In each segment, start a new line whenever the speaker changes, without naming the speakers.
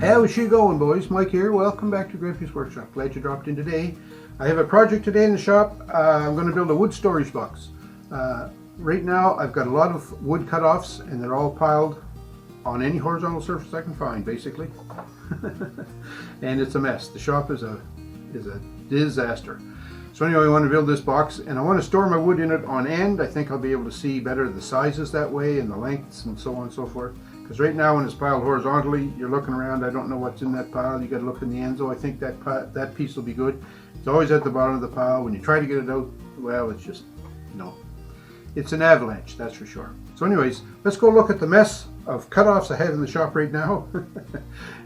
How's she going, boys? Mike here. Welcome back to Grampie's Workshop. Glad you dropped in today. I have a project today in the shop. I'm going to build a wood storage box. Right now I've got a lot of wood cut-offs and they're all piled on any horizontal surface I can find, basically. And it's a mess. The shop is a disaster. So anyway, I want to build this box and I want to store my wood in it on end. I think I'll be able to see better the sizes that way and the lengths and so on and so forth. Because right now when it's piled horizontally, you're looking around, I don't know what's in that pile. You got to look in the end. So I think that piece will be good. It's always at the bottom of the pile. When you try to get it out, well, it's just, it's an avalanche, that's for sure. So anyways, let's go look at the mess of cut-offs I have in the shop right now.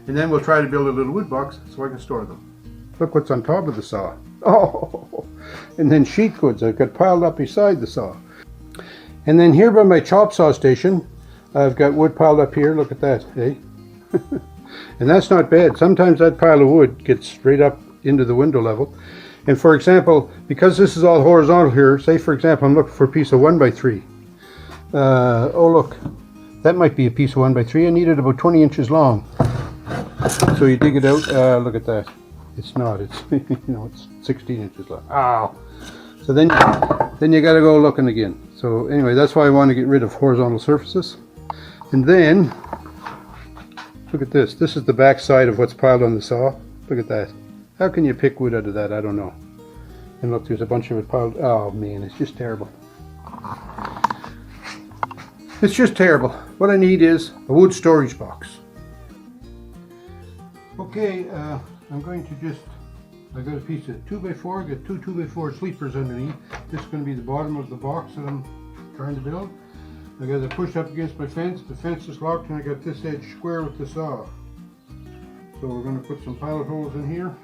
And then we'll try to build a little wood box so I can store them. Look what's on top of the saw. Oh, and then sheet goods I've got piled up beside the saw. And then here by my chop saw station, I've got wood piled up here. Look at that, eh? And that's not bad. Sometimes that pile of wood gets straight up into the window level. And for example, because this is all horizontal here, say for example I'm looking for a piece of 1x3. Oh look, that might be a piece of 1x3. I need it about 20 inches long. So you dig it out, look at that. It's not, it's it's 16 inches long. Ow! So then you got to go looking again. So anyway, that's why I want to get rid of horizontal surfaces. And then, look at this. This is the back side of what's piled on the saw. Look at that. How can you pick wood out of that? I don't know. And look, there's a bunch of it piled. Oh man, it's just terrible. It's just terrible. What I need is a wood storage box. Okay, I'm going to I got a piece of 2x4, got two 2x4 sleepers underneath. This is going to be the bottom of the box that I'm trying to build. I got it pushed up against my fence. The fence is locked and I got this edge square with the saw. So we're going to put some pilot holes in here.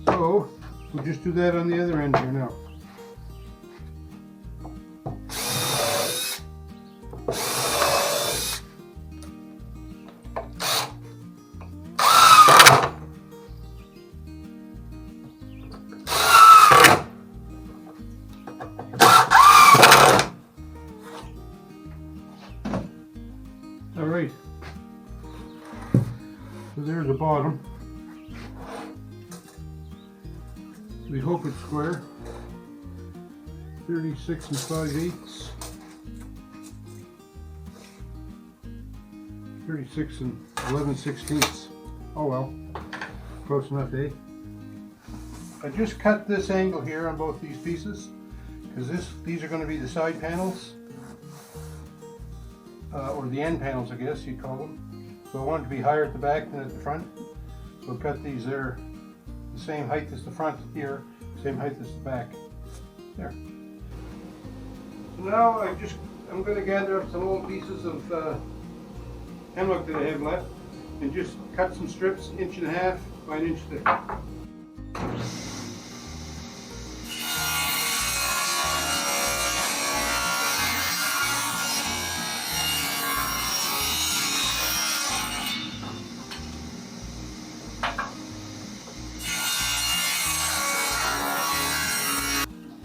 So we'll just do that on the other end here now. All right. So there's the bottom. We hope it's square. 36 5/8. 36 11/16. Oh well, close enough, eh? I just cut this angle here on both these pieces because these are going to be the side panels, or the end panels, I guess you'd call them. So I want it to be higher at the back than at the front. So cut these there. The same height as the front here, same height as the back. There. So now I'm going to gather up some old pieces of hemlock that I have left and just cut some strips 1.5 by 1 inch thick.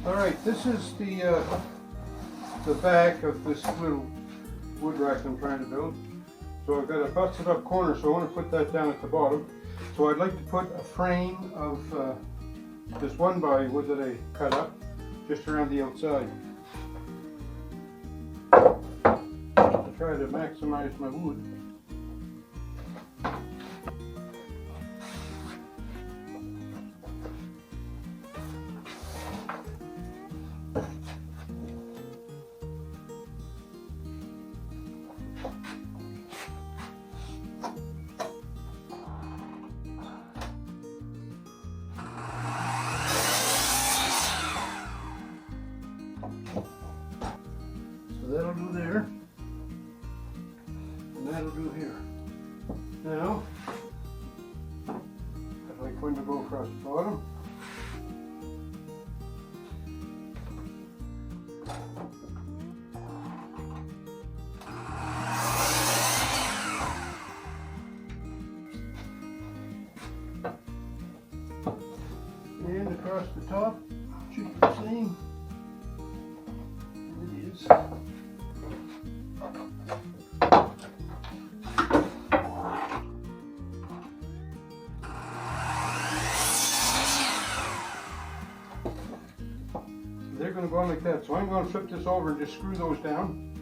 Alright, this is the back of this little wood rack I'm trying to build. So I've got a busted up corner, so I want to put that down at the bottom. So I'd like to put a frame of this 1x wood that I cut up just around the outside. To try to maximize my wood. So that'll do there, and that'll do across the top. Should be the same. It is. They're going to go on like that. So I'm going to flip this over and just screw those down.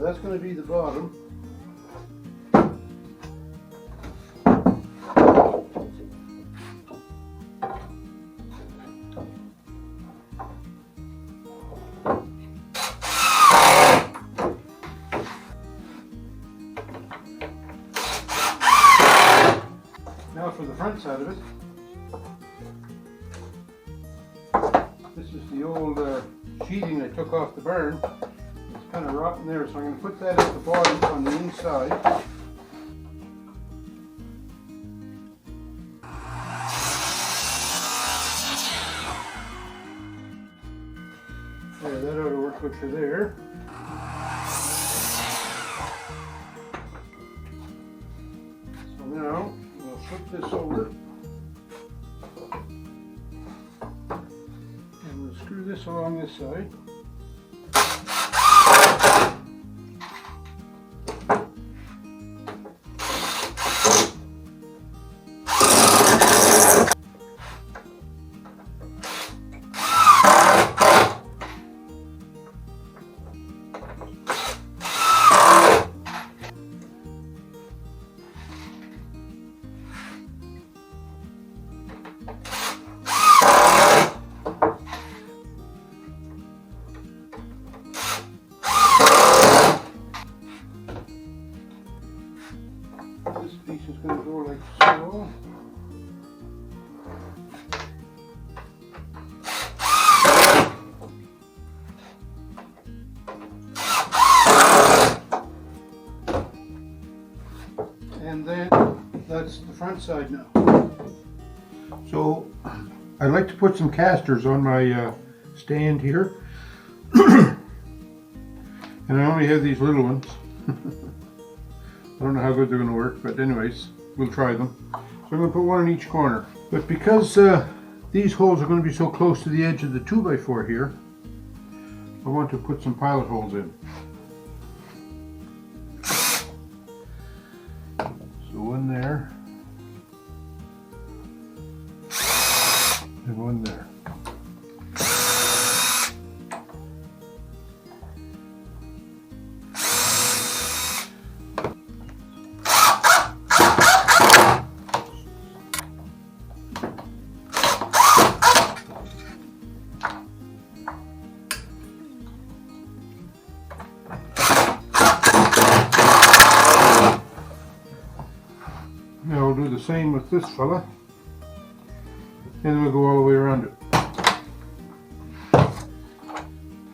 That's going to be the bottom. Now for the front side of it. This is the old sheeting I took off the barn. Kind of rotten there, so I'm going to put that at the bottom on the inside. There, that ought to work good for there. So now we'll flip this over and we'll screw this along this side. This piece is going to go like so. And then that's the front side now. So I'd like to put some casters on my stand here. And I only have these little ones. I don't know how good they're going to work, but anyways, we'll try them. So I'm going to put one in each corner. But because these holes are going to be so close to the edge of the 2x4 here, I want to put some pilot holes in. So one there, and one there. Now we'll do the same with this fella, and then we'll go all the way around it.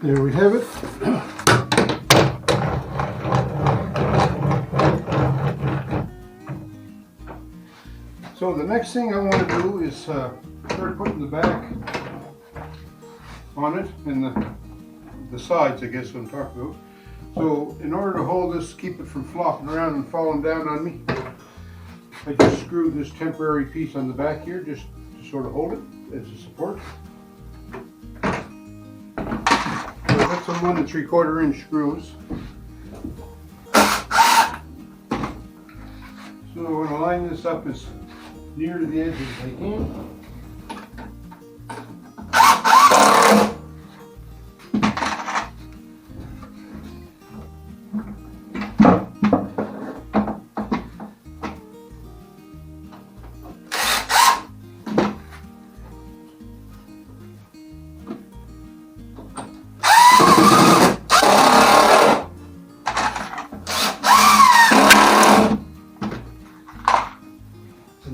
There we have it. So the next thing I want to do is start putting the back on it, and the sides, I guess what I'm talking about. So in order to hold this, keep it from flopping around and falling down on me, I just screw this temporary piece on the back here just to sort of hold it as a support. So that's some 1 3/4 inch screws. So I'm going to line this up as near to the edge as I can.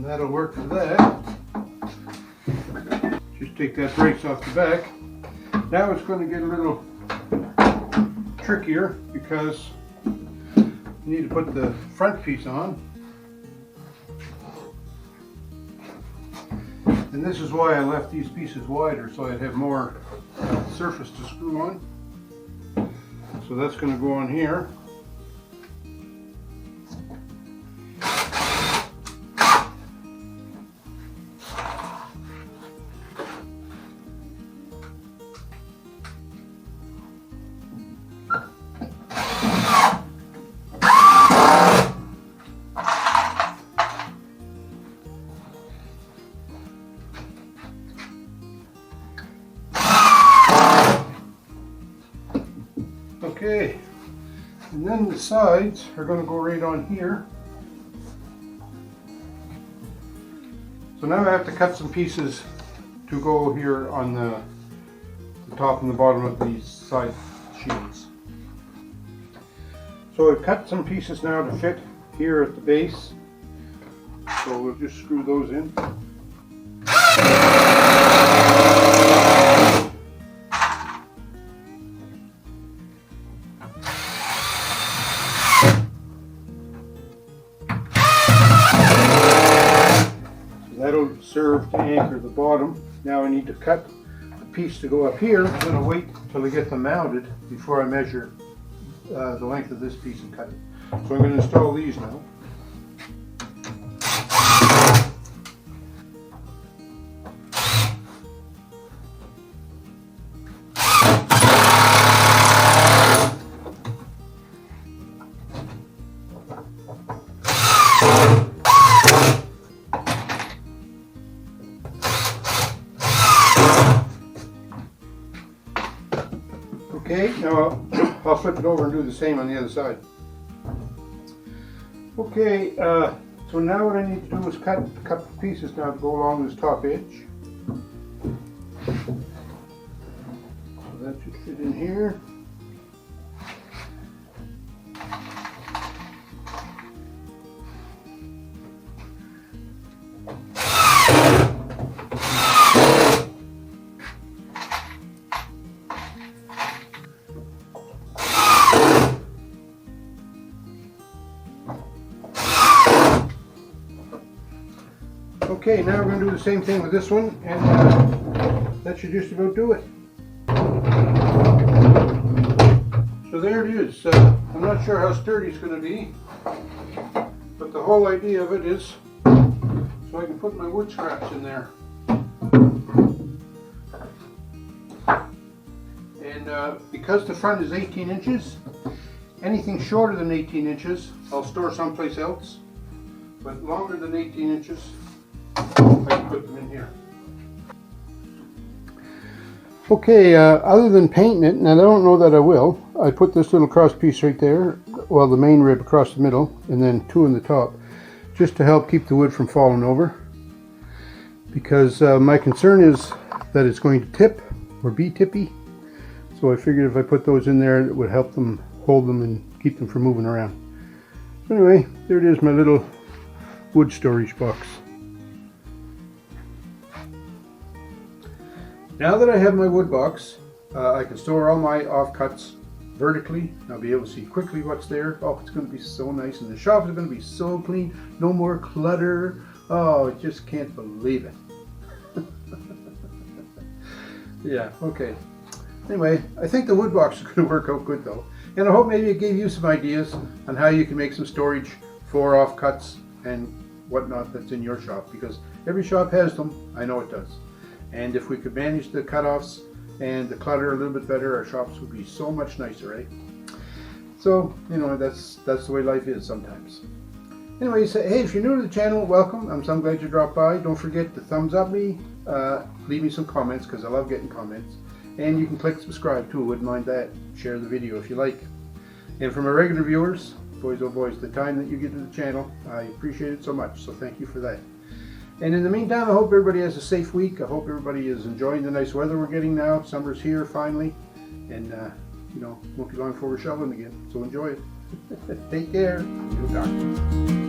And that'll work for that. Just take that brace off the back. Now it's going to get a little trickier because you need to put the front piece on. And this is why I left these pieces wider, so I'd have more surface to screw on. So that's going to go on here. Okay, and then the sides are going to go right on here. So now I have to cut some pieces to go here on the top and the bottom of these side shields. So I've cut some pieces now to fit here at the base. So we'll just screw those in. That'll serve to anchor the bottom. Now I need to cut a piece to go up here. I'm going to wait till I get them mounted before I measure the length of this piece and cut it. So I'm going to install these now. Okay, now I'll flip it over and do the same on the other side. Okay, so now what I need to do is cut a couple of pieces now to go along this top edge. So that should fit in here. Okay, now we're going to do the same thing with this one, and that should just about do it. So there it is. I'm not sure how sturdy it's going to be, but the whole idea of it is so I can put my wood scraps in there. And because the front is 18 inches, anything shorter than 18 inches I'll store someplace else, but longer than 18 inches I can put them in here. Okay, other than painting it, and I don't know that I will, I put this little cross piece right there, well, the main rib across the middle, and then two in the top, just to help keep the wood from falling over. Because my concern is that it's going to tip or be tippy, so I figured if I put those in there, it would help them hold them and keep them from moving around. So anyway, there it is, my little wood storage box. Now that I have my wood box, I can store all my offcuts vertically. I'll be able to see quickly what's there. Oh, it's going to be so nice, and the shop is going to be so clean. No more clutter. Oh, I just can't believe it. Yeah, okay. Anyway, I think the wood box is going to work out good though. And I hope maybe it gave you some ideas on how you can make some storage for offcuts and whatnot that's in your shop, because every shop has them. I know it does. And if we could manage the cutoffs and the clutter a little bit better, our shops would be so much nicer, right? So, you know, that's the way life is sometimes. Anyway, so, hey, if you're new to the channel, welcome. I'm so glad you dropped by. Don't forget to thumbs up me, leave me some comments, because I love getting comments. And you can click subscribe too, wouldn't mind that. Share the video if you like. And for my regular viewers, boys oh boys, the time that you give to the channel, I appreciate it so much, so thank you for that. And in the meantime, I hope everybody has a safe week. I hope everybody is enjoying the nice weather we're getting now. Summer's here finally, and you know, won't be long before we're shoveling again. So enjoy it. Take care. Good talk.